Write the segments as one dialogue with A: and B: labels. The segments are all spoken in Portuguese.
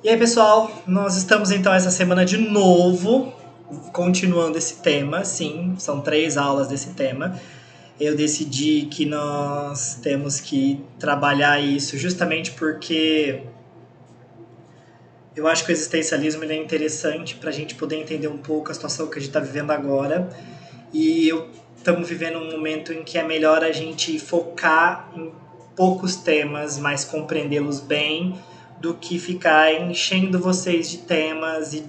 A: E aí, pessoal, nós estamos então essa semana de novo, continuando esse tema. Sim, são 3 aulas desse tema. Eu decidi que nós temos que trabalhar isso justamente porque eu acho que o existencialismo ele é interessante para a gente poder entender um pouco a situação que a gente está vivendo agora. E estamos vivendo um momento em que é melhor a gente focar em poucos temas, mas compreendê-los bem, do que ficar enchendo vocês de temas e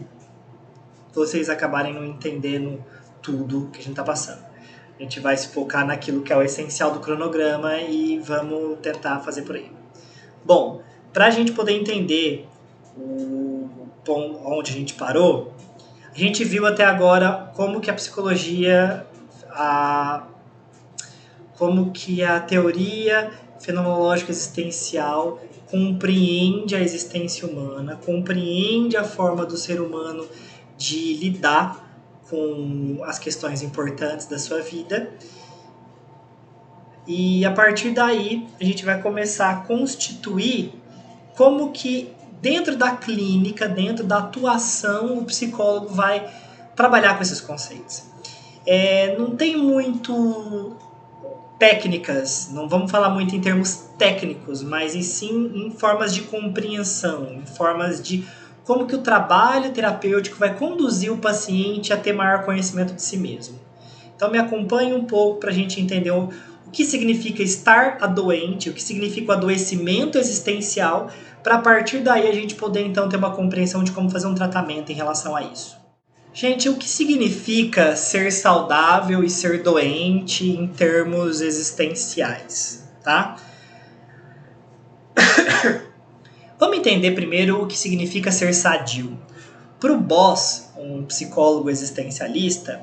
A: vocês acabarem não entendendo tudo que a gente está passando. A gente vai se focar naquilo que é o essencial do cronograma e vamos tentar fazer por aí. Bom, para a gente poder entender o ponto onde a gente parou, a gente viu até agora como que a psicologia, como que a teoria fenomenológica existencial compreende a existência humana, compreende a forma do ser humano de lidar com as questões importantes da sua vida. E a partir daí, a gente vai começar a constituir como que dentro da clínica, dentro da atuação, o psicólogo vai trabalhar com esses conceitos. Não tem muito técnicas, não vamos falar muito em termos técnicos, mas e sim em formas de compreensão, em formas de como que o trabalho terapêutico vai conduzir o paciente a ter maior conhecimento de si mesmo. Então me acompanhe um pouco para a gente entender o que significa estar doente, o que significa o adoecimento existencial, para a partir daí a gente poder então ter uma compreensão de como fazer um tratamento em relação a isso. Gente, o que significa ser saudável e ser doente em termos existenciais, tá? Vamos entender primeiro o que significa ser sadio. Para o Boss, um psicólogo existencialista,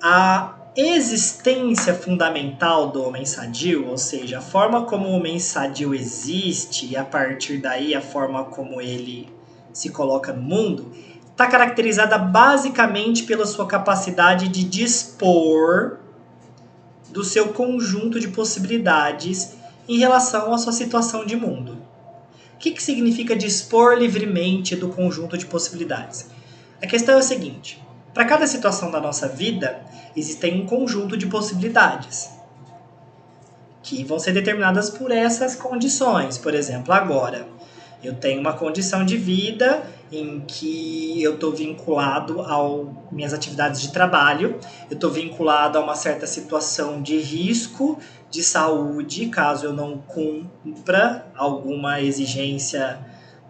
A: a existência fundamental do homem sadio, ou seja, a forma como o homem sadio existe e a partir daí a forma como ele se coloca no mundo, está caracterizada basicamente pela sua capacidade de dispor do seu conjunto de possibilidades em relação à sua situação de mundo. O que significa dispor livremente do conjunto de possibilidades? A questão é a seguinte: para cada situação da nossa vida, existem um conjunto de possibilidades que vão ser determinadas por essas condições. Por exemplo, agora, eu tenho uma condição de vida em que eu estou vinculado às minhas atividades de trabalho, eu estou vinculado a uma certa situação de risco de saúde, caso eu não cumpra alguma exigência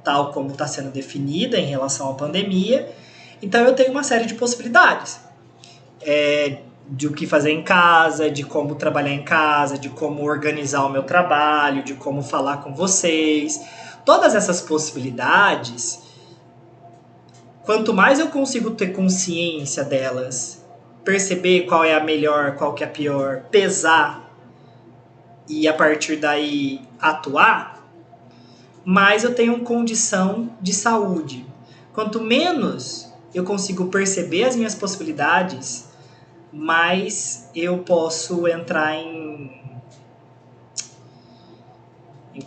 A: tal como está sendo definida em relação à pandemia. Então eu tenho uma série de possibilidades. De o que fazer em casa, de como trabalhar em casa, de como organizar o meu trabalho, de como falar com vocês. Todas essas possibilidades, quanto mais eu consigo ter consciência delas, perceber qual é a melhor, qual que é a pior, pesar e a partir daí atuar, mais eu tenho condição de saúde. Quanto menos eu consigo perceber as minhas possibilidades, mais eu posso entrar em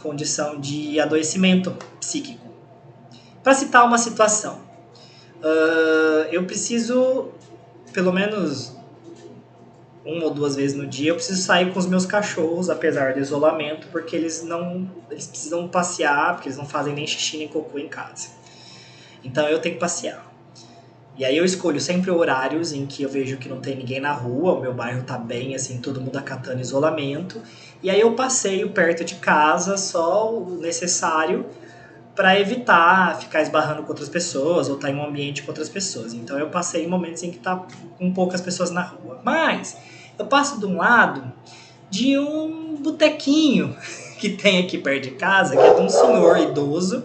A: condição de adoecimento psíquico. Para citar uma situação, eu preciso, pelo menos 1 ou 2 vezes no dia, eu preciso sair com os meus cachorros, apesar do isolamento, porque eles precisam passear, porque eles não fazem nem xixi nem cocô em casa. Então eu tenho que passear. E aí eu escolho sempre horários em que eu vejo que não tem ninguém na rua, o meu bairro tá bem, assim, todo mundo acatando isolamento. E aí eu passeio perto de casa só o necessário para evitar ficar esbarrando com outras pessoas ou estar em um ambiente com outras pessoas. Então eu passeio em momentos em que tá com poucas pessoas na rua. Mas eu passo de um lado de um botequinho que tem aqui perto de casa, que é de um senhor idoso,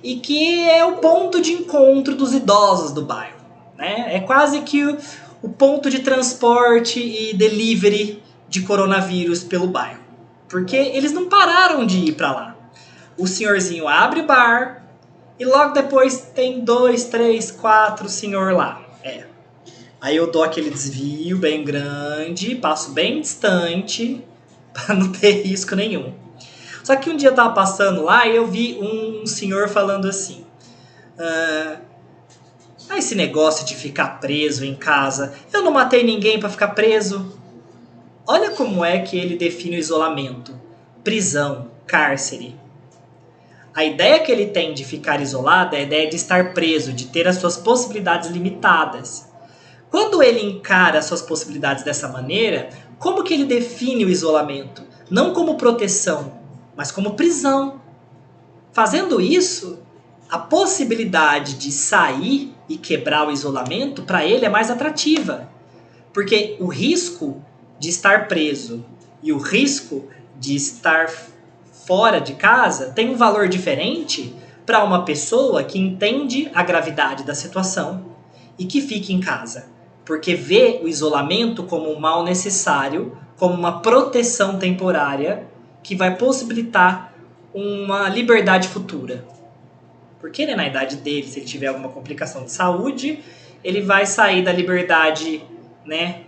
A: e que é o ponto de encontro dos idosos do bairro, né? É quase que o ponto de transporte e delivery de coronavírus pelo bairro. Porque eles não pararam de ir para lá. O senhorzinho abre bar e logo depois tem 2, 3, 4 senhor lá. Aí eu dou aquele desvio bem grande, passo bem distante para não ter risco nenhum. Só que um dia eu tava passando lá e eu vi um senhor falando assim: Esse negócio de ficar preso em casa, eu não matei ninguém para ficar preso. Olha como é que ele define o isolamento: prisão, cárcere. A ideia que ele tem de ficar isolado é a ideia de estar preso, de ter as suas possibilidades limitadas. Quando ele encara as suas possibilidades dessa maneira, como que ele define o isolamento? Não como proteção, mas como prisão. Fazendo isso, a possibilidade de sair e quebrar o isolamento, para ele é mais atrativa. Porque o risco de estar preso e o risco de estar fora de casa tem um valor diferente para uma pessoa que entende a gravidade da situação e que fica em casa. Porque vê o isolamento como um mal necessário, como uma proteção temporária que vai possibilitar uma liberdade futura. Porque na idade dele, se ele tiver alguma complicação de saúde, ele vai sair da liberdade, né,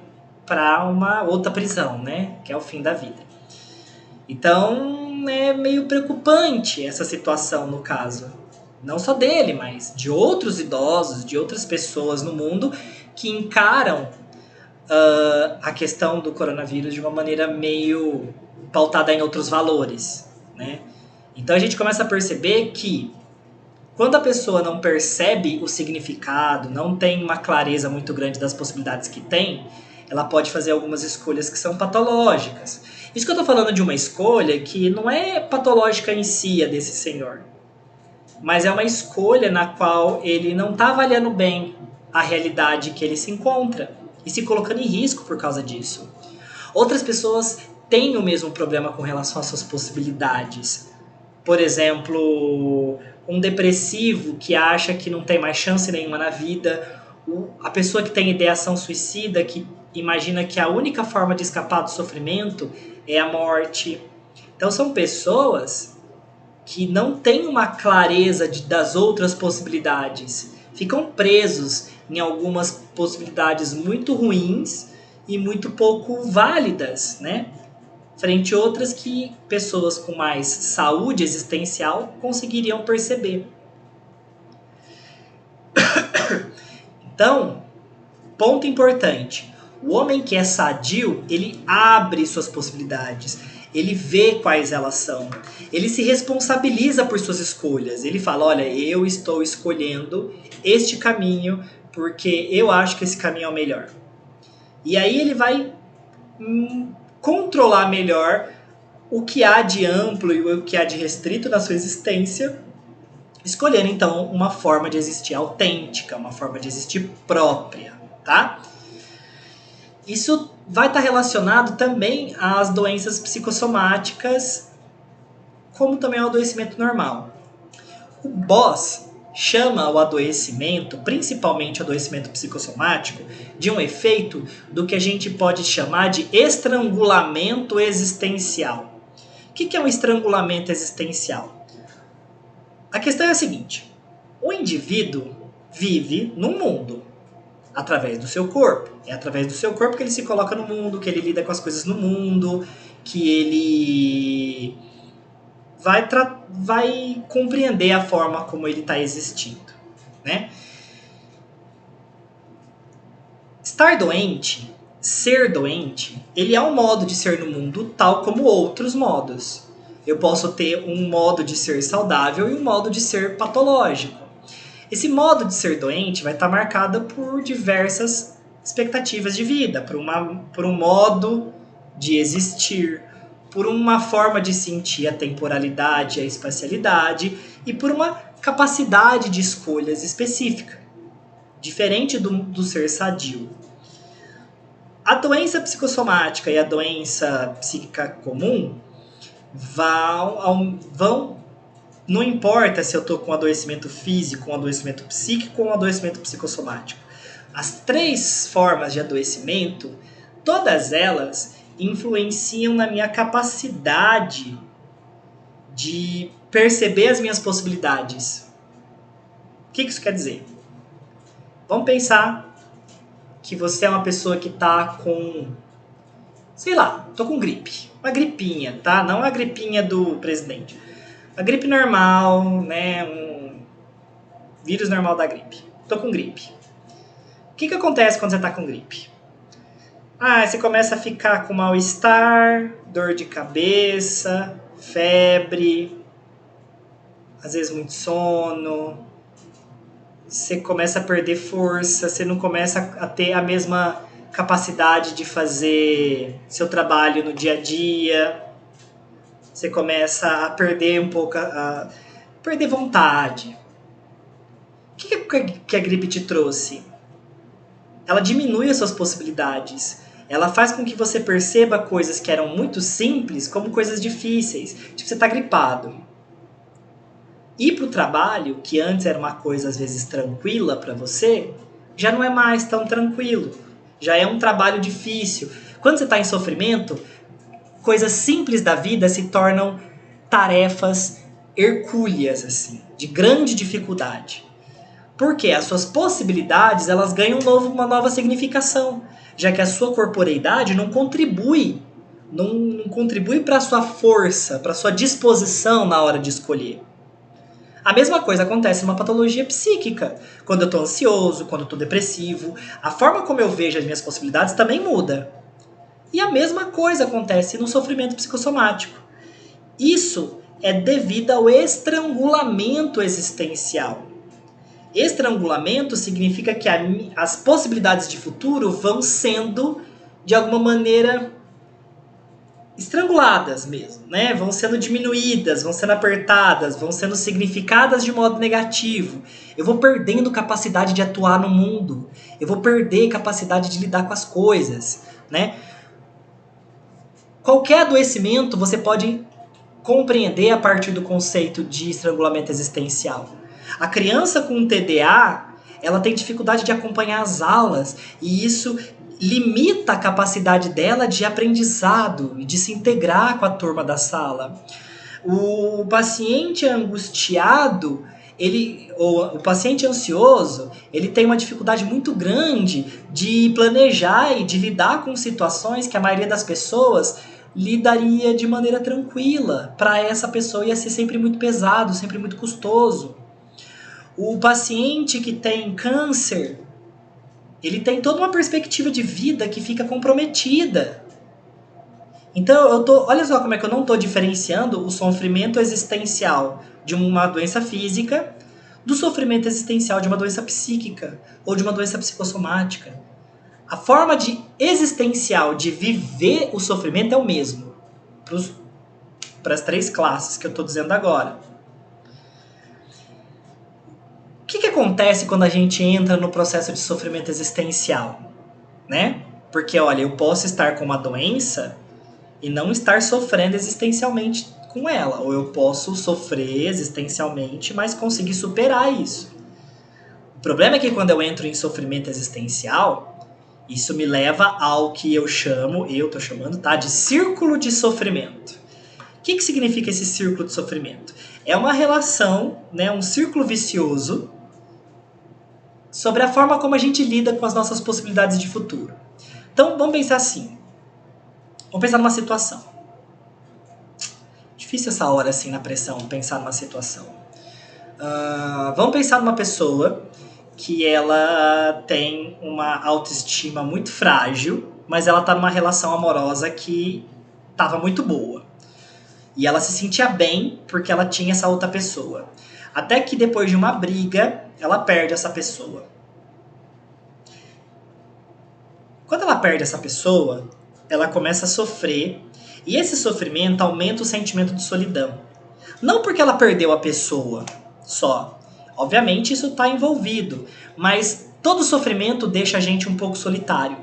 A: para uma outra prisão, né, que é o fim da vida. Então é meio preocupante essa situação no caso. Não só dele, mas de outros idosos, de outras pessoas no mundo que encaram a questão do coronavírus de uma maneira meio pautada em outros valores, né? Então a gente começa a perceber que quando a pessoa não percebe o significado, não tem uma clareza muito grande das possibilidades que tem, ela pode fazer algumas escolhas que são patológicas. Isso que eu estou falando de uma escolha que não é patológica em si, a desse senhor, mas é uma escolha na qual ele não está avaliando bem a realidade que ele se encontra e se colocando em risco por causa disso. Outras pessoas têm o mesmo problema com relação às suas possibilidades. Por exemplo, um depressivo que acha que não tem mais chance nenhuma na vida, a pessoa que tem ideação suicida, que imagina que a única forma de escapar do sofrimento é a morte. Então são pessoas que não têm uma clareza das outras possibilidades, ficam presos em algumas possibilidades muito ruins e muito pouco válidas, né? Frente a outras que pessoas com mais saúde existencial conseguiriam perceber. Então, ponto importante, o homem que é sadio, ele abre suas possibilidades, ele vê quais elas são, ele se responsabiliza por suas escolhas, ele fala, olha, eu estou escolhendo este caminho porque eu acho que esse caminho é o melhor. E aí ele vai controlar melhor o que há de amplo e o que há de restrito na sua existência, escolhendo então uma forma de existir autêntica, uma forma de existir própria, tá? Isso vai estar relacionado também às doenças psicossomáticas, como também ao adoecimento normal. O Boss chama o adoecimento, principalmente o adoecimento psicossomático, de um efeito do que a gente pode chamar de estrangulamento existencial. O que é um estrangulamento existencial? A questão é a seguinte: o indivíduo vive num mundo através do seu corpo. É através do seu corpo que ele se coloca no mundo, que ele lida com as coisas no mundo, que ele vai compreender a forma como ele está existindo, né? Estar doente, ser doente, ele é um modo de ser no mundo tal como outros modos. Eu posso ter um modo de ser saudável e um modo de ser patológico. Esse modo de ser doente vai estar marcado por diversas expectativas de vida, por um modo de existir, por uma forma de sentir a temporalidade e a espacialidade e por uma capacidade de escolhas específica, diferente do ser sadio. A doença psicossomática e a doença psíquica comum vão não importa se eu estou com um adoecimento físico, um adoecimento psíquico ou um adoecimento psicossomático. As três formas de adoecimento, todas elas influenciam na minha capacidade de perceber as minhas possibilidades. O que isso quer dizer? Vamos pensar que você é uma pessoa que está com, sei lá, estou com gripe. Uma gripinha, tá? Não a gripinha do presidente. A gripe normal, né? vírus normal da gripe. Tô com gripe. O que acontece quando você tá com gripe? Você começa a ficar com mal-estar, dor de cabeça, febre, às vezes muito sono, você começa a perder força, você não começa a ter a mesma capacidade de fazer seu trabalho no dia a dia, você começa a perder um pouco, a perder vontade. O que a gripe te trouxe? Ela diminui as suas possibilidades. Ela faz com que você perceba coisas que eram muito simples como coisas difíceis. Tipo, você está gripado. Ir para o trabalho, que antes era uma coisa às vezes tranquila para você, já não é mais tão tranquilo. Já é um trabalho difícil. Quando você está em sofrimento, coisas simples da vida se tornam tarefas hercúleas, assim, de grande dificuldade. Porque as suas possibilidades elas ganham uma nova significação, já que a sua corporeidade não contribui para a sua força, para a sua disposição na hora de escolher. A mesma coisa acontece numa patologia psíquica. Quando eu estou ansioso, quando eu estou depressivo, a forma como eu vejo as minhas possibilidades também muda. E a mesma coisa acontece no sofrimento psicossomático. Isso é devido ao estrangulamento existencial. Estrangulamento significa que as possibilidades de futuro vão sendo, de alguma maneira, estranguladas mesmo, né? Vão sendo diminuídas, vão sendo apertadas, vão sendo significadas de modo negativo. Eu vou perdendo capacidade de atuar no mundo. Eu vou perder capacidade de lidar com as coisas, né? Qualquer adoecimento você pode compreender a partir do conceito de estrangulamento existencial. A criança com TDA, ela tem dificuldade de acompanhar as aulas e isso limita a capacidade dela de aprendizado e de se integrar com a turma da sala. O paciente angustiado, o paciente ansioso, ele tem uma dificuldade muito grande de planejar e de lidar com situações que a maioria das pessoas lidaria de maneira tranquila. Para essa pessoa ia ser sempre muito pesado, sempre muito custoso. O paciente que tem câncer, ele tem toda uma perspectiva de vida que fica comprometida. Então, olha só como é que eu não estou diferenciando o sofrimento existencial de uma doença física do sofrimento existencial de uma doença psíquica ou de uma doença psicossomática. A forma existencial de viver o sofrimento é o mesmo para as 3 classes que eu estou dizendo agora. O que acontece quando a gente entra no processo de sofrimento existencial? Né? Porque, olha, eu posso estar com uma doença e não estar sofrendo existencialmente com ela. Ou eu posso sofrer existencialmente, mas conseguir superar isso. O problema é que quando eu entro em sofrimento existencial, isso me leva ao que eu estou chamando, tá, de círculo de sofrimento. O que significa esse círculo de sofrimento? É uma relação, né, um círculo vicioso sobre a forma como a gente lida com as nossas possibilidades de futuro. Então, vamos pensar assim. Vamos pensar numa situação. Difícil essa hora, assim, na pressão, pensar numa situação. Vamos pensar numa pessoa que ela tem uma autoestima muito frágil, mas ela está numa relação amorosa que estava muito boa. E ela se sentia bem porque ela tinha essa outra pessoa. Até que depois de uma briga, ela perde essa pessoa. Quando ela perde essa pessoa, ela começa a sofrer. E esse sofrimento aumenta o sentimento de solidão. Não porque ela perdeu a pessoa só. Obviamente isso está envolvido. Mas todo sofrimento deixa a gente um pouco solitário.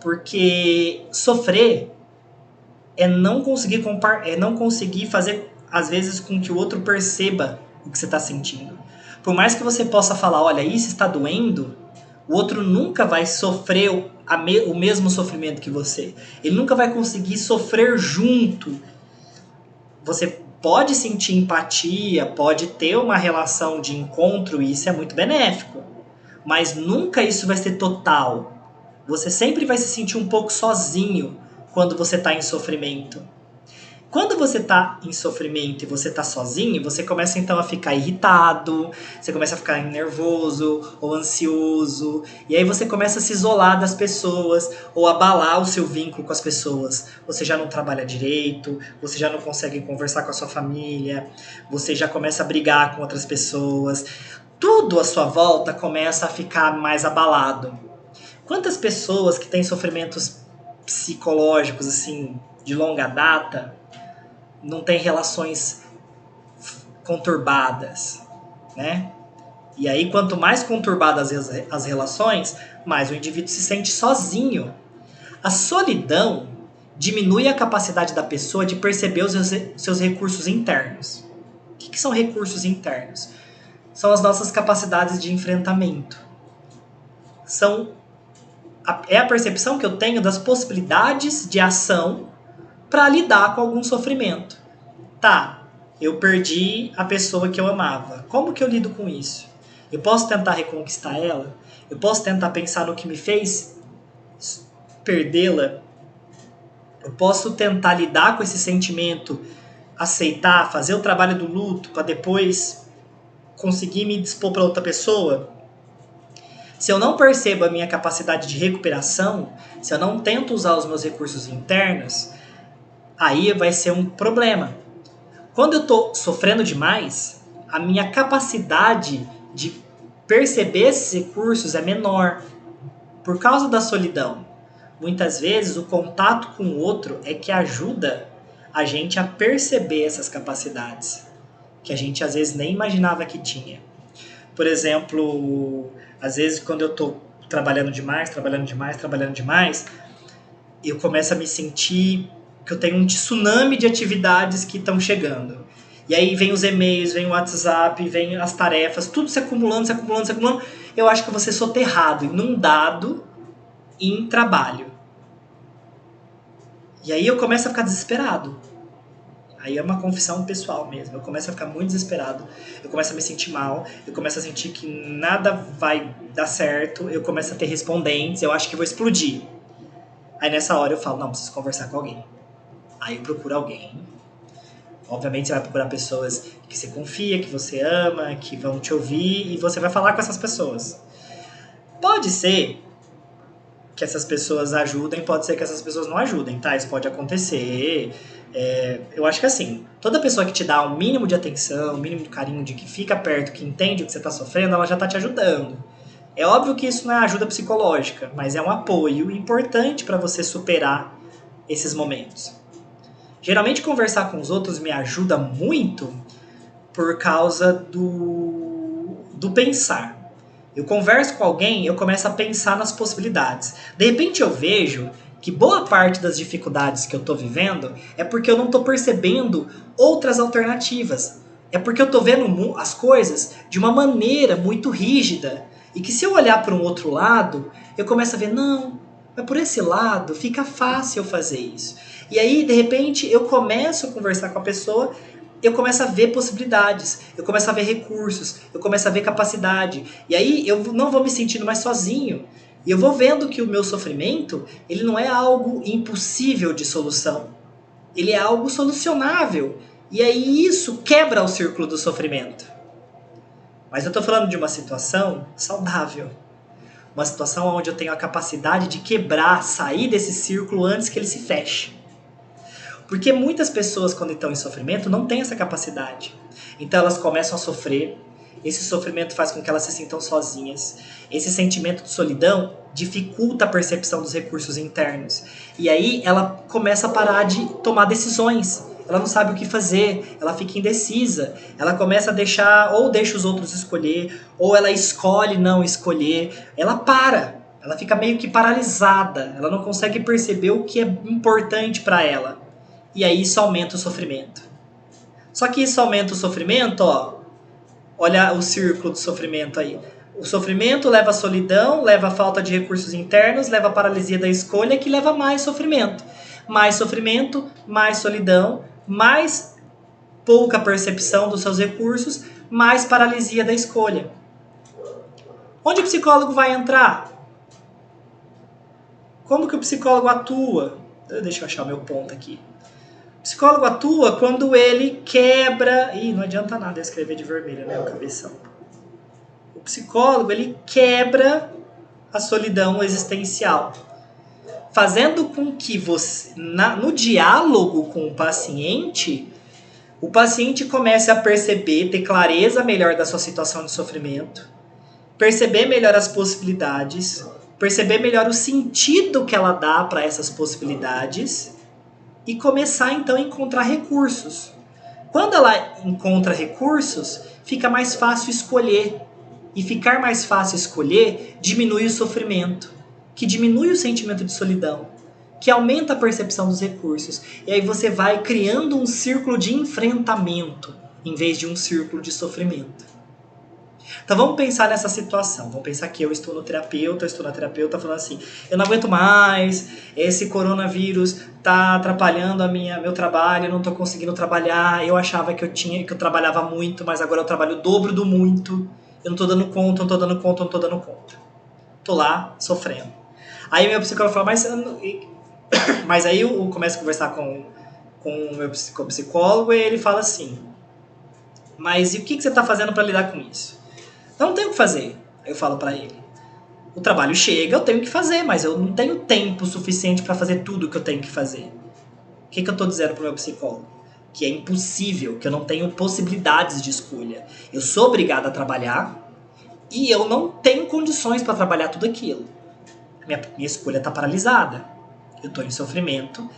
A: Porque sofrer é não conseguir fazer, às vezes, com que o outro perceba o que você está sentindo. Por mais que você possa falar, olha, isso está doendo, o outro nunca vai sofrer o mesmo sofrimento que você. Ele nunca vai conseguir sofrer junto. Você pode sentir empatia, pode ter uma relação de encontro, e isso é muito benéfico. Mas nunca isso vai ser total. Você sempre vai se sentir um pouco sozinho quando você está em sofrimento. Quando você está em sofrimento e você está sozinho, você começa então a ficar irritado, você começa a ficar nervoso ou ansioso, e aí você começa a se isolar das pessoas ou abalar o seu vínculo com as pessoas. Você já não trabalha direito, você já não consegue conversar com a sua família, você já começa a brigar com outras pessoas. Tudo à sua volta começa a ficar mais abalado. Quantas pessoas que têm sofrimentos psicológicos assim de longa data não tem relações conturbadas, né? E aí, quanto mais conturbadas as relações, mais o indivíduo se sente sozinho. A solidão diminui a capacidade da pessoa de perceber os seus recursos internos. O que são recursos internos? São as nossas capacidades de enfrentamento. É a percepção que eu tenho das possibilidades de ação para lidar com algum sofrimento. Tá, eu perdi a pessoa que eu amava. Como que eu lido com isso? Eu posso tentar reconquistar ela? Eu posso tentar pensar no que me fez perdê-la? Eu posso tentar lidar com esse sentimento, aceitar, fazer o trabalho do luto para depois conseguir me dispor para outra pessoa? Se eu não percebo a minha capacidade de recuperação, se eu não tento usar os meus recursos internos, aí vai ser um problema. Quando eu estou sofrendo demais, a minha capacidade de perceber esses recursos é menor por causa da solidão. Muitas vezes o contato com o outro é que ajuda a gente a perceber essas capacidades que a gente às vezes nem imaginava que tinha. Por exemplo, às vezes quando eu estou trabalhando demais, eu começo a me sentir que eu tenho um tsunami de atividades que estão chegando. E aí vem os e-mails, vem o WhatsApp, vem as tarefas, tudo se acumulando. Eu acho que eu vou ser soterrado, inundado em trabalho. E aí eu começo a ficar desesperado. Aí é uma confissão pessoal mesmo. Eu começo a ficar muito desesperado. Eu começo a me sentir mal. Eu começo a sentir que nada vai dar certo. Eu começo a ter respondentes. Eu acho que vou explodir. Aí nessa hora eu falo, não, preciso conversar com alguém. Aí eu procuro alguém. Obviamente você vai procurar pessoas que você confia, que você ama, que vão te ouvir, e você vai falar com essas pessoas. Pode ser que essas pessoas ajudem, pode ser que essas pessoas não ajudem, tá? Isso pode acontecer. Eu acho que assim, toda pessoa que te dá um mínimo de atenção, um mínimo de carinho, de que fica perto, que entende o que você está sofrendo, ela já está te ajudando. É óbvio que isso não é ajuda psicológica, mas é um apoio importante para você superar esses momentos. Geralmente conversar com os outros me ajuda muito por causa do pensar. Eu converso com alguém, eu começo a pensar nas possibilidades. De repente eu vejo que boa parte das dificuldades que eu estou vivendo é porque eu não estou percebendo outras alternativas. É porque eu estou vendo as coisas de uma maneira muito rígida. E que se eu olhar para um outro lado, eu começo a ver, não, mas por esse lado fica fácil eu fazer isso. E aí, de repente, eu começo a conversar com a pessoa, eu começo a ver possibilidades, eu começo a ver recursos, eu começo a ver capacidade. E aí eu não vou me sentindo mais sozinho. E eu vou vendo que o meu sofrimento, ele não é algo impossível de solução. Ele é algo solucionável. E aí isso quebra o círculo do sofrimento. Mas eu estou falando de uma situação saudável. Uma situação onde eu tenho a capacidade de quebrar, sair desse círculo antes que ele se feche. Porque muitas pessoas, quando estão em sofrimento, não têm essa capacidade. Então elas começam a sofrer. Esse sofrimento faz com que elas se sintam sozinhas. Esse sentimento de solidão dificulta a percepção dos recursos internos. E aí ela começa a parar de tomar decisões. Ela não sabe o que fazer, ela fica indecisa. Ela começa a deixar, ou deixa os outros escolher, ou ela escolhe não escolher. Ela para, ela fica meio que paralisada. Ela não consegue perceber o que é importante para ela. E aí isso aumenta o sofrimento. Só que isso aumenta o sofrimento, ó. Olha o círculo do sofrimento aí. O sofrimento leva à solidão, leva à falta de recursos internos, leva à paralisia da escolha, que leva a mais sofrimento. Mais sofrimento, mais solidão, mais pouca percepção dos seus recursos, mais paralisia da escolha. Onde o psicólogo vai entrar? Como que o psicólogo atua? Deixa eu achar o meu ponto aqui. O psicólogo atua quando ele quebra... Ih, não adianta nada eu escrever de vermelho, né? O cabeção. O psicólogo, ele quebra a solidão existencial, fazendo com que você, no diálogo com o paciente comece a perceber, ter clareza melhor da sua situação de sofrimento, perceber melhor as possibilidades, perceber melhor o sentido que ela dá para essas possibilidades e começar então a encontrar recursos. Quando ela encontra recursos, fica mais fácil escolher. E ficar mais fácil escolher diminui o sofrimento, que diminui o sentimento de solidão, que aumenta a percepção dos recursos. E aí você vai criando um círculo de enfrentamento, em vez de um círculo de sofrimento. Então vamos pensar nessa situação. Vamos pensar que eu estou na terapeuta falando assim, eu não aguento mais, esse coronavírus está atrapalhando meu trabalho, eu não estou conseguindo trabalhar, eu achava que eu trabalhava muito, mas agora eu trabalho o dobro do muito, eu não estou dando conta, Tô lá, sofrendo. Aí meu psicólogo fala, mas aí eu começo a conversar com o meu psicólogo e ele fala assim, mas e o que você está fazendo para lidar com isso? Eu não tenho o que fazer. Aí eu falo pra ele, o trabalho chega, eu tenho que fazer, mas eu não tenho tempo suficiente pra fazer tudo o que eu tenho que fazer. O que eu tô dizendo pro meu psicólogo? Que é impossível, que eu não tenho possibilidades de escolha. Eu sou obrigado a trabalhar e eu não tenho condições pra trabalhar tudo aquilo. Minha escolha tá paralisada. Eu tô em sofrimento.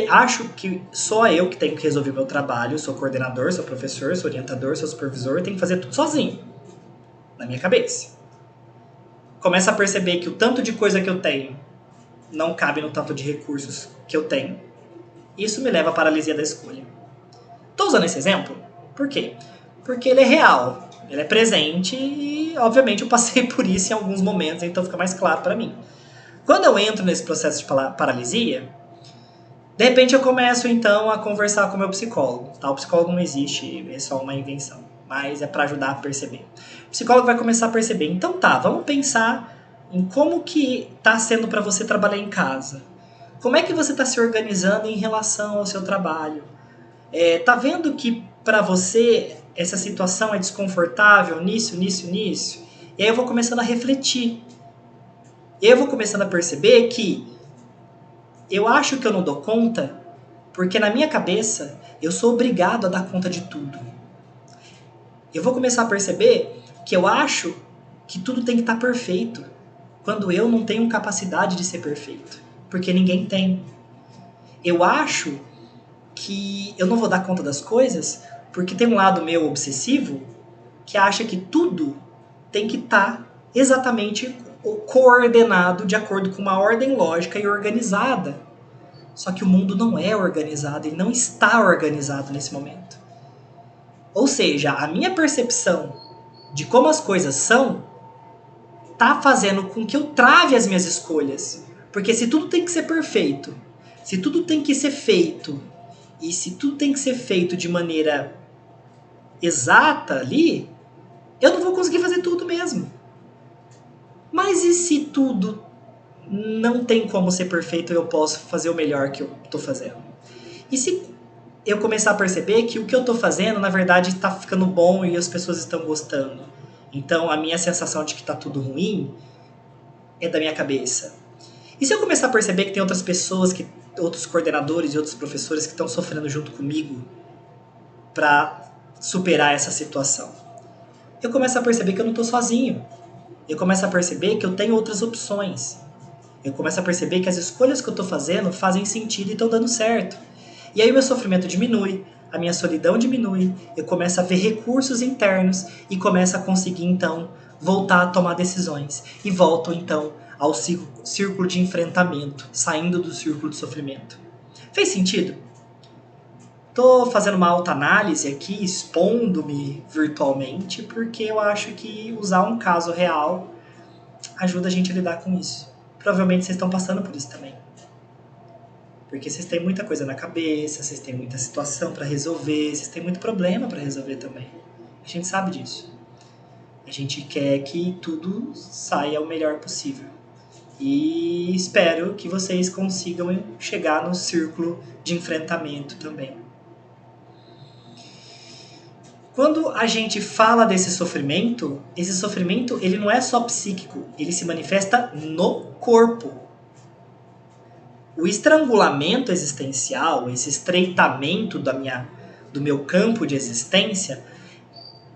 A: Acho que só eu que tenho que resolver meu trabalho. Sou coordenador, sou professor, sou orientador, sou supervisor. Tenho que fazer tudo sozinho. Na minha cabeça. Começa a perceber que o tanto de coisa que eu tenho não cabe no tanto de recursos que eu tenho. Isso me leva à paralisia da escolha. Estou usando esse exemplo? Por quê? Porque ele é real, ele é presente e, obviamente, eu passei por isso em alguns momentos, então fica mais claro para mim. Quando eu entro nesse processo de paralisia, de repente eu começo, então, a conversar com o meu psicólogo. Tá? O psicólogo não existe, é só uma invenção, mas é para ajudar a perceber. O psicólogo vai começar a perceber. Então tá, vamos pensar em como que tá sendo para você trabalhar em casa. Como é que você está se organizando em relação ao seu trabalho? Tá vendo que para você essa situação é desconfortável nisso? E aí eu vou começando a refletir. E aí eu vou começando a perceber que eu acho que eu não dou conta porque na minha cabeça eu sou obrigado a dar conta de tudo. Eu vou começar a perceber que eu acho que tudo tem que estar perfeito, quando eu não tenho capacidade de ser perfeito, porque ninguém tem. Eu acho que eu não vou dar conta das coisas, porque tem um lado meu obsessivo que acha que tudo tem que estar exatamente coordenado de acordo com uma ordem lógica e organizada. Só que o mundo não é organizado, ele não está organizado nesse momento. Ou seja, a minha percepção de como as coisas são tá fazendo com que eu trave as minhas escolhas. Porque se tudo tem que ser perfeito, se tudo tem que ser feito, e se tudo tem que ser feito de maneira exata ali, eu não vou conseguir fazer tudo mesmo. Mas e se tudo não tem como ser perfeito e eu posso fazer o melhor que eu tô fazendo? E se eu começar a perceber que o que eu tô fazendo, na verdade, tá ficando bom e as pessoas estão gostando? Então, a minha sensação de que tá tudo ruim é da minha cabeça. E se eu começar a perceber que tem outras pessoas, outros coordenadores e outros professores que estão sofrendo junto comigo para superar essa situação? Eu começo a perceber que eu não estou sozinho. Eu começo a perceber que eu tenho outras opções. Eu começo a perceber que as escolhas que eu estou fazendo fazem sentido e estão dando certo. E aí o meu sofrimento diminui, a minha solidão diminui, eu começo a ver recursos internos e começo a conseguir, então, voltar a tomar decisões. E volto, então, ao círculo de enfrentamento, saindo do círculo de sofrimento. Fez sentido? Tô fazendo uma autoanálise aqui, expondo-me virtualmente, porque eu acho que usar um caso real ajuda a gente a lidar com isso. Provavelmente vocês estão passando por isso também. Porque vocês têm muita coisa na cabeça, vocês têm muita situação para resolver, vocês têm muito problema para resolver também. A gente sabe disso. A gente quer que tudo saia o melhor possível. E espero que vocês consigam chegar no círculo de enfrentamento também. Quando a gente fala desse sofrimento, esse sofrimento ele não é só psíquico, ele se manifesta no corpo. O estrangulamento existencial, esse estreitamento do meu campo de existência,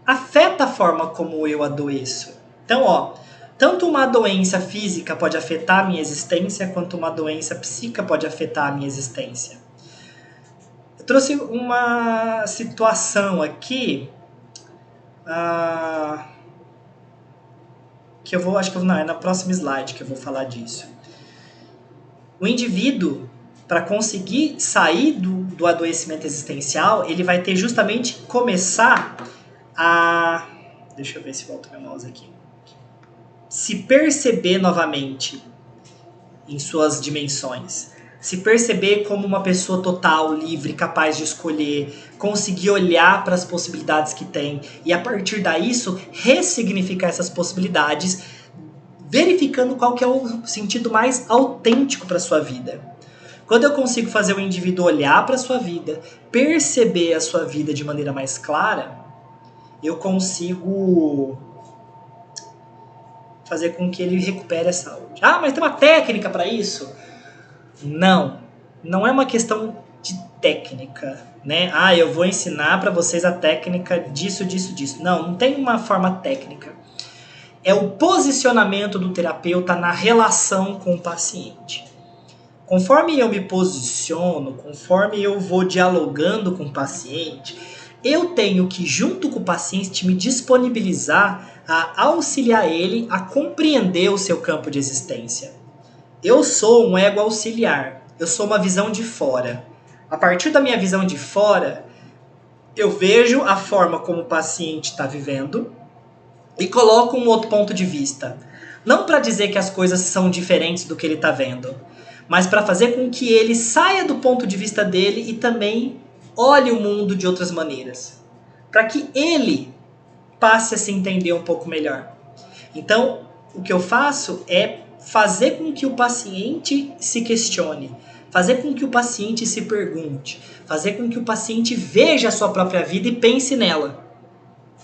A: afeta a forma como eu adoeço. Então, tanto uma doença física pode afetar a minha existência, quanto uma doença psíquica pode afetar a minha existência. Eu trouxe uma situação aqui que eu vou, acho que não, é na próxima slide que eu vou falar disso. O indivíduo, para conseguir sair do adoecimento existencial, ele vai ter justamente começar a... Deixa eu ver se volta meu mouse aqui. Se perceber novamente em suas dimensões. Se perceber como uma pessoa total, livre, capaz de escolher, conseguir olhar para as possibilidades que tem e a partir disso ressignificar essas possibilidades, verificando qual que é o sentido mais autêntico para a sua vida. Quando eu consigo fazer o indivíduo olhar para a sua vida, perceber a sua vida de maneira mais clara, eu consigo fazer com que ele recupere a saúde. Ah, mas tem uma técnica para isso? Não é uma questão de técnica, né? Ah, eu vou ensinar para vocês a técnica disso. Não tem uma forma técnica. É o posicionamento do terapeuta na relação com o paciente. Conforme eu me posiciono, conforme eu vou dialogando com o paciente, eu tenho que, junto com o paciente, me disponibilizar a auxiliar ele a compreender o seu campo de existência. Eu sou um ego auxiliar, eu sou uma visão de fora. A partir da minha visão de fora, eu vejo a forma como o paciente está vivendo e coloco um outro ponto de vista. Não para dizer que as coisas são diferentes do que ele está vendo, mas para fazer com que ele saia do ponto de vista dele e também olhe o mundo de outras maneiras. Para que ele passe a se entender um pouco melhor. Então, o que eu faço é fazer com que o paciente se questione, fazer com que o paciente se pergunte, fazer com que o paciente veja a sua própria vida e pense nela.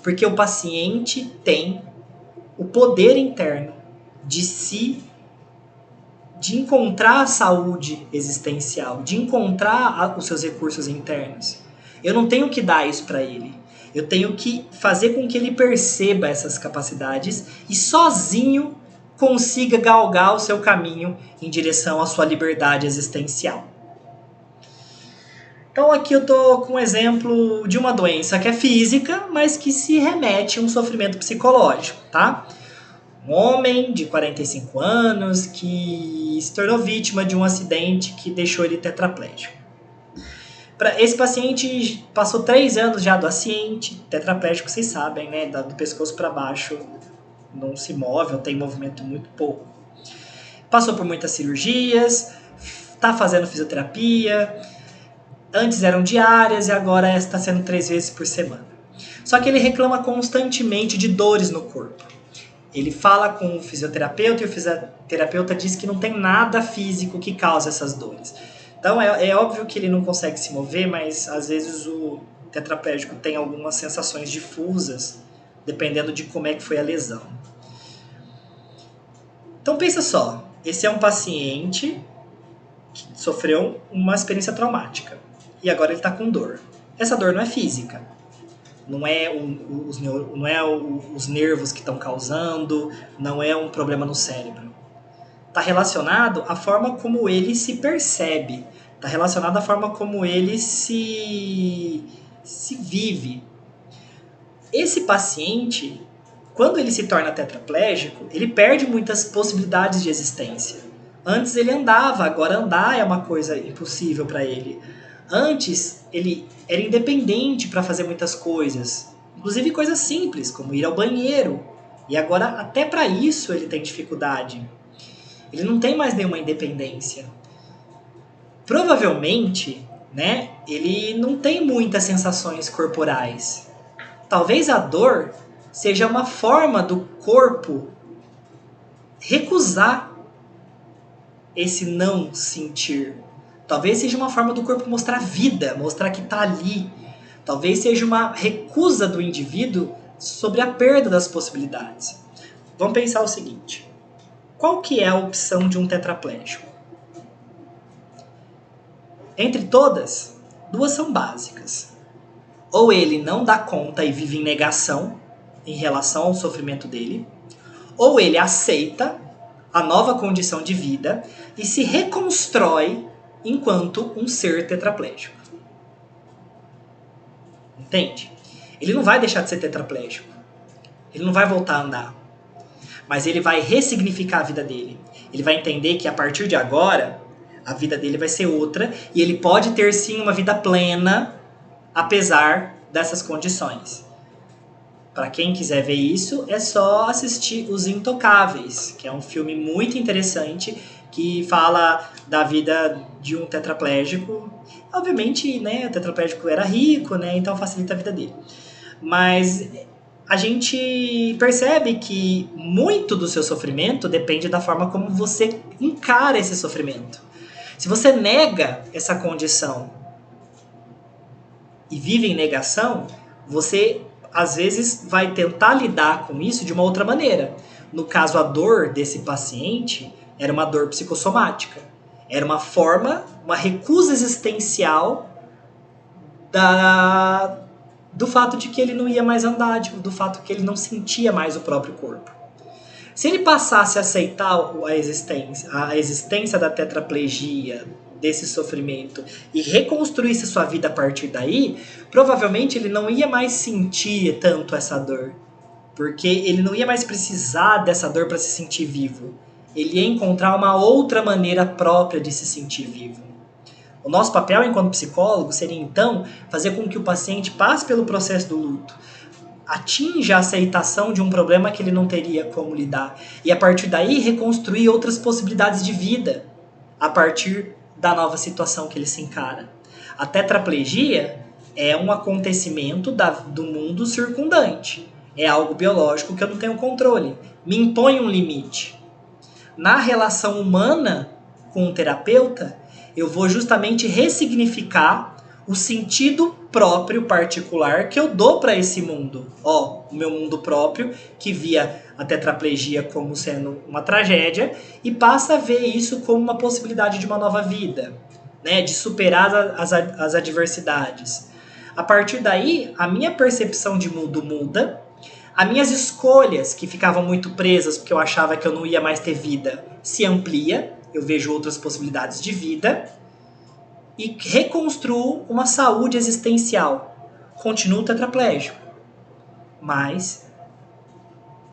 A: Porque o paciente tem o poder interno de encontrar a saúde existencial, de encontrar os seus recursos internos. Eu não tenho que dar isso para ele. Eu tenho que fazer com que ele perceba essas capacidades e sozinho consiga galgar o seu caminho em direção à sua liberdade existencial. Então aqui eu estou com um exemplo de uma doença que é física, mas que se remete a um sofrimento psicológico, tá? Um homem de 45 anos que se tornou vítima de um acidente que deixou ele tetraplégico. Esse paciente passou 3 anos já doente, tetraplégico, vocês sabem, né? Do pescoço para baixo não se move, ou tem movimento muito pouco. Passou por muitas cirurgias, está fazendo fisioterapia, antes eram diárias e agora está sendo 3 vezes por semana. Só que ele reclama constantemente de dores no corpo. Ele fala com o fisioterapeuta e o fisioterapeuta diz que não tem nada físico que cause essas dores. Então é óbvio que ele não consegue se mover, mas às vezes o tetraplégico tem algumas sensações difusas, dependendo de como é que foi a lesão. Então pensa só, esse é um paciente que sofreu uma experiência traumática e agora ele está com dor. Essa dor não é física, não é os nervos que estão causando, não é um problema no cérebro. Está relacionado à forma como ele se percebe, está relacionado à forma como ele se vive. Esse paciente, quando ele se torna tetraplégico, ele perde muitas possibilidades de existência. Antes ele andava, agora andar é uma coisa impossível para ele. Antes ele era independente para fazer muitas coisas, inclusive coisas simples, como ir ao banheiro. E agora até para isso ele tem dificuldade. Ele não tem mais nenhuma independência. Provavelmente, né, ele não tem muitas sensações corporais. Talvez a dor seja uma forma do corpo recusar esse não sentir. Talvez seja uma forma do corpo mostrar vida, mostrar que está ali. Talvez seja uma recusa do indivíduo sobre a perda das possibilidades. Vamos pensar o seguinte. Qual que é a opção de um tetraplégico? Entre todas, duas são básicas. Ou ele não dá conta e vive em negação em relação ao sofrimento dele, ou ele aceita a nova condição de vida e se reconstrói enquanto um ser tetraplégico. Entende? Ele não vai deixar de ser tetraplégico. Ele não vai voltar a andar. Mas ele vai ressignificar a vida dele. Ele vai entender que a partir de agora, a vida dele vai ser outra e ele pode ter sim uma vida plena, apesar dessas condições. Para quem quiser ver isso, é só assistir Os Intocáveis, que é um filme muito interessante que fala da vida de um tetraplégico. Obviamente, né, o tetraplégico era rico, né, então facilita a vida dele. Mas a gente percebe que muito do seu sofrimento depende da forma como você encara esse sofrimento. Se você nega essa condição e vive em negação, você às vezes vai tentar lidar com isso de uma outra maneira. No caso, a dor desse paciente era uma dor psicossomática. Era uma forma, uma recusa existencial do fato de que ele não ia mais andar, do fato que ele não sentia mais o próprio corpo. Se ele passasse a aceitar a existência da tetraplegia, desse sofrimento, e reconstruísse sua vida a partir daí, provavelmente ele não ia mais sentir tanto essa dor. Porque ele não ia mais precisar dessa dor para se sentir vivo. Ele ia encontrar uma outra maneira própria de se sentir vivo. O nosso papel enquanto psicólogo seria, então, fazer com que o paciente passe pelo processo do luto, atinja a aceitação de um problema que ele não teria como lidar, e a partir daí reconstruir outras possibilidades de vida, a partir da nova situação que ele se encara. A tetraplegia é um acontecimento do mundo circundante. É algo biológico que eu não tenho controle. Me impõe um limite. Na relação humana com o terapeuta, eu vou justamente ressignificar o sentido próprio particular que eu dou para esse mundo. O meu mundo próprio, que via a tetraplegia como sendo uma tragédia e passa a ver isso como uma possibilidade de uma nova vida, né? De superar as adversidades. A partir daí, a minha percepção de mundo muda, as minhas escolhas, que ficavam muito presas porque eu achava que eu não ia mais ter vida, se amplia, eu vejo outras possibilidades de vida e reconstruo uma saúde existencial. Continuo tetraplégico, mas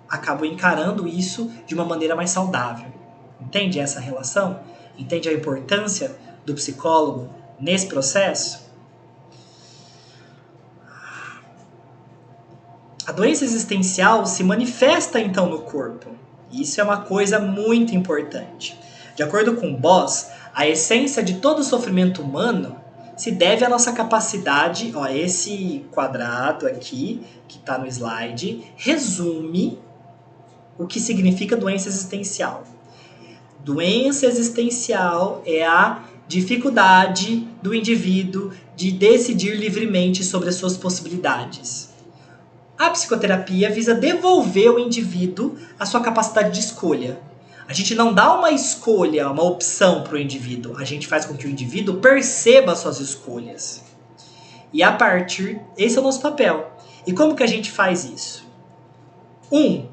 A: acabo encarando isso de uma maneira mais saudável. Entende essa relação? Entende a importância do psicólogo nesse processo? A doença existencial se manifesta então no corpo. Isso é uma coisa muito importante. De acordo com Boss, a essência de todo sofrimento humano se deve à nossa capacidade, esse quadrado aqui, que está no slide, resume o que significa doença existencial. Doença existencial é a dificuldade do indivíduo de decidir livremente sobre as suas possibilidades. A psicoterapia visa devolver ao indivíduo a sua capacidade de escolha. A gente não dá uma escolha, uma opção para o indivíduo. A gente faz com que o indivíduo perceba as suas escolhas. E esse é o nosso papel. E como que a gente faz isso? 1.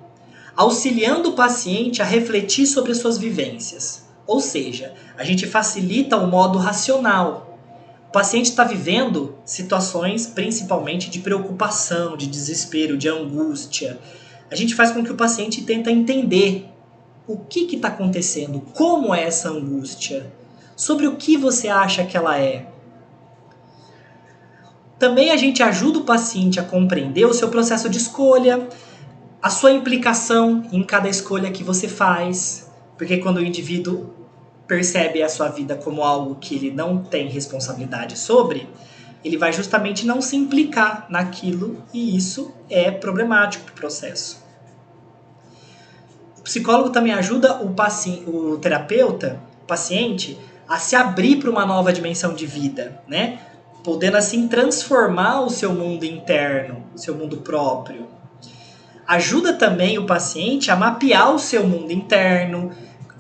A: Auxiliando o paciente a refletir sobre as suas vivências. Ou seja, a gente facilita o modo racional. O paciente está vivendo situações principalmente de preocupação, de desespero, de angústia. A gente faz com que o paciente tente entender o que está acontecendo, como é essa angústia, sobre o que você acha que ela é. Também a gente ajuda o paciente a compreender o seu processo de escolha, a sua implicação em cada escolha que você faz, porque quando o indivíduo percebe a sua vida como algo que ele não tem responsabilidade sobre, ele vai justamente não se implicar naquilo e isso é problemático para o processo. O psicólogo também ajuda o terapeuta paciente a se abrir para uma nova dimensão de vida, né? Podendo assim transformar o seu mundo interno, o seu mundo próprio. Ajuda também o paciente a mapear o seu mundo interno,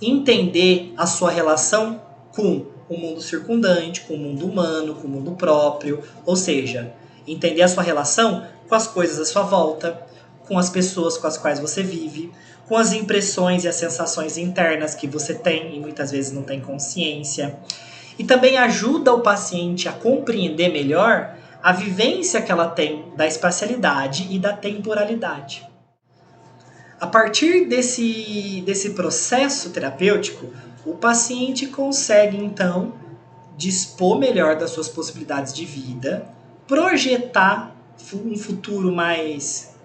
A: entender a sua relação com o mundo circundante, com o mundo humano, com o mundo próprio, ou seja, entender a sua relação com as coisas à sua volta, com as pessoas com as quais você vive, com as impressões e as sensações internas que você tem e muitas vezes não tem consciência. E também ajuda o paciente a compreender melhor a vivência que ela tem da espacialidade e da temporalidade. A partir desse processo terapêutico, o paciente consegue, então, dispor melhor das suas possibilidades de vida, projetar um futuro mais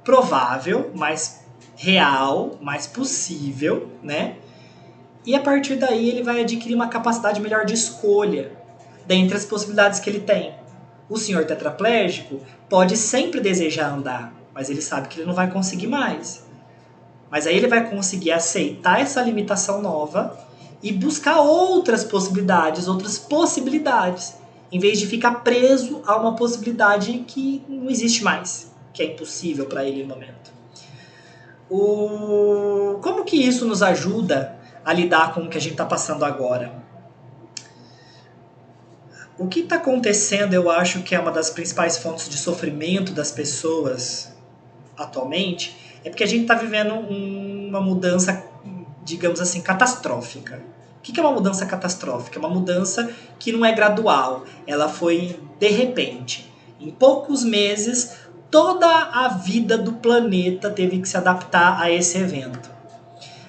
A: provável, mais real, mais possível, né? E a partir daí ele vai adquirir uma capacidade melhor de escolha dentre as possibilidades que ele tem. O senhor tetraplégico pode sempre desejar andar, mas ele sabe que ele não vai conseguir mais. Mas aí ele vai conseguir aceitar essa limitação nova e buscar outras possibilidades, em vez de ficar preso a uma possibilidade que não existe mais, que é impossível para ele no momento. Como que isso nos ajuda a lidar com o que a gente está passando agora? O que está acontecendo, eu acho que é uma das principais fontes de sofrimento das pessoas atualmente, é porque a gente está vivendo uma mudança, digamos assim, catastrófica. O que é uma mudança catastrófica? É uma mudança que não é gradual, ela foi de repente. Em poucos meses, toda a vida do planeta teve que se adaptar a esse evento.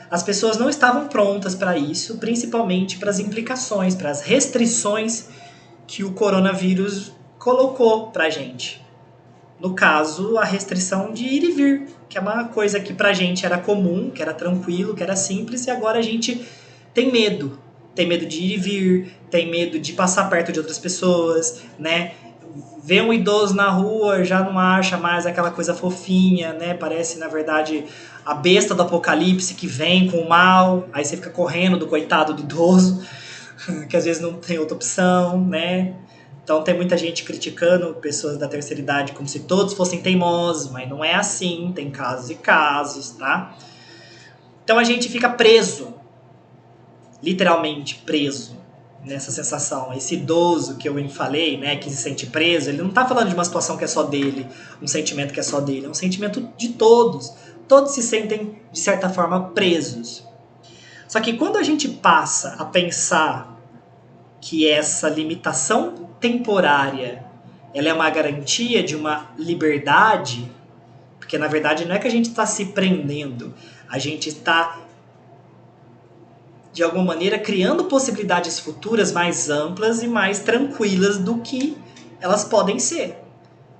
A: As pessoas não estavam prontas para isso, principalmente para as implicações, para as restrições que o coronavírus colocou para a gente. No caso, a restrição de ir e vir, que é uma coisa que pra gente era comum, que era tranquilo, que era simples, e agora a gente tem medo. Tem medo de ir e vir, tem medo de passar perto de outras pessoas, né? Ver um idoso na rua já não acha mais aquela coisa fofinha, né? Parece, na verdade, a besta do apocalipse que vem com o mal, aí você fica correndo do coitado do idoso, que às vezes não tem outra opção, né? Então tem muita gente criticando pessoas da terceira idade como se todos fossem teimosos, mas não é assim, tem casos e casos, tá? Então a gente fica preso, literalmente preso, nessa sensação. Esse idoso que eu falei, né, que se sente preso, ele não tá falando de uma situação que é só dele, um sentimento que é só dele, é um sentimento de todos. Todos se sentem, de certa forma, presos. Só que quando a gente passa a pensar que essa limitação temporária ela é uma garantia de uma liberdade, porque na verdade não é que a gente está se prendendo, a gente está de alguma maneira criando possibilidades futuras mais amplas e mais tranquilas do que elas podem ser.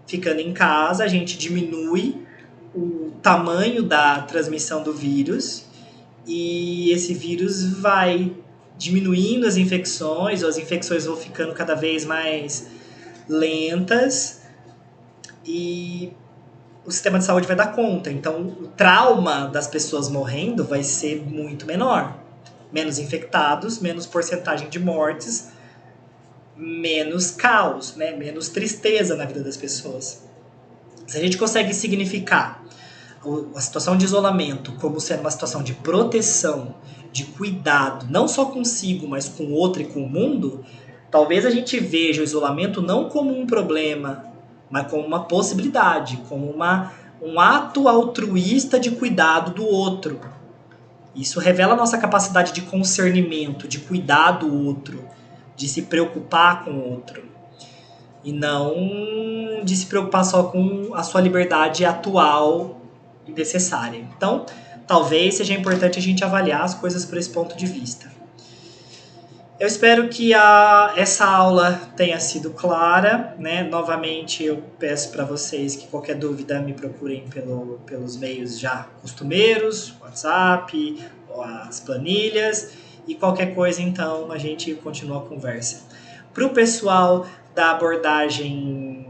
A: Ficando em casa, a gente diminui o tamanho da transmissão do vírus e esse vírus vai diminuindo as infecções, ou as infecções vão ficando cada vez mais lentas e o sistema de saúde vai dar conta. Então, o trauma das pessoas morrendo vai ser muito menor. Menos infectados, menos porcentagem de mortes, menos caos, né? Menos tristeza na vida das pessoas. Se a gente consegue significar a situação de isolamento como sendo uma situação de proteção, de cuidado, não só consigo, mas com o outro e com o mundo, talvez a gente veja o isolamento não como um problema, mas como uma possibilidade, como um ato altruísta de cuidado do outro. Isso revela a nossa capacidade de concernimento, de cuidar do outro, de se preocupar com o outro. E não de se preocupar só com a sua liberdade atual e necessária. Então, talvez seja importante a gente avaliar as coisas por esse ponto de vista. Eu espero que essa aula tenha sido clara, né? Novamente, eu peço para vocês que qualquer dúvida me procurem pelos meios já costumeiros, WhatsApp, as planilhas, e qualquer coisa, então, a gente continua a conversa. Para o pessoal da abordagem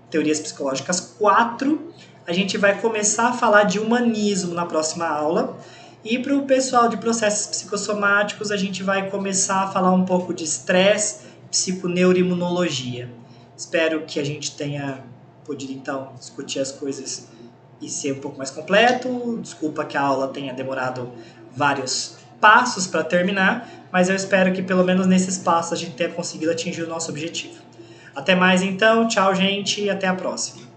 A: Teorias Psicológicas 4, a gente vai começar a falar de humanismo na próxima aula, E para o pessoal de processos psicossomáticos, a gente vai começar a falar um pouco de estresse, psiconeuroimunologia. Espero que a gente tenha podido, então, discutir as coisas e ser um pouco mais completo. Desculpa que a aula tenha demorado vários passos para terminar, mas eu espero que pelo menos nesses passos a gente tenha conseguido atingir o nosso objetivo. Até mais então, tchau gente e até a próxima.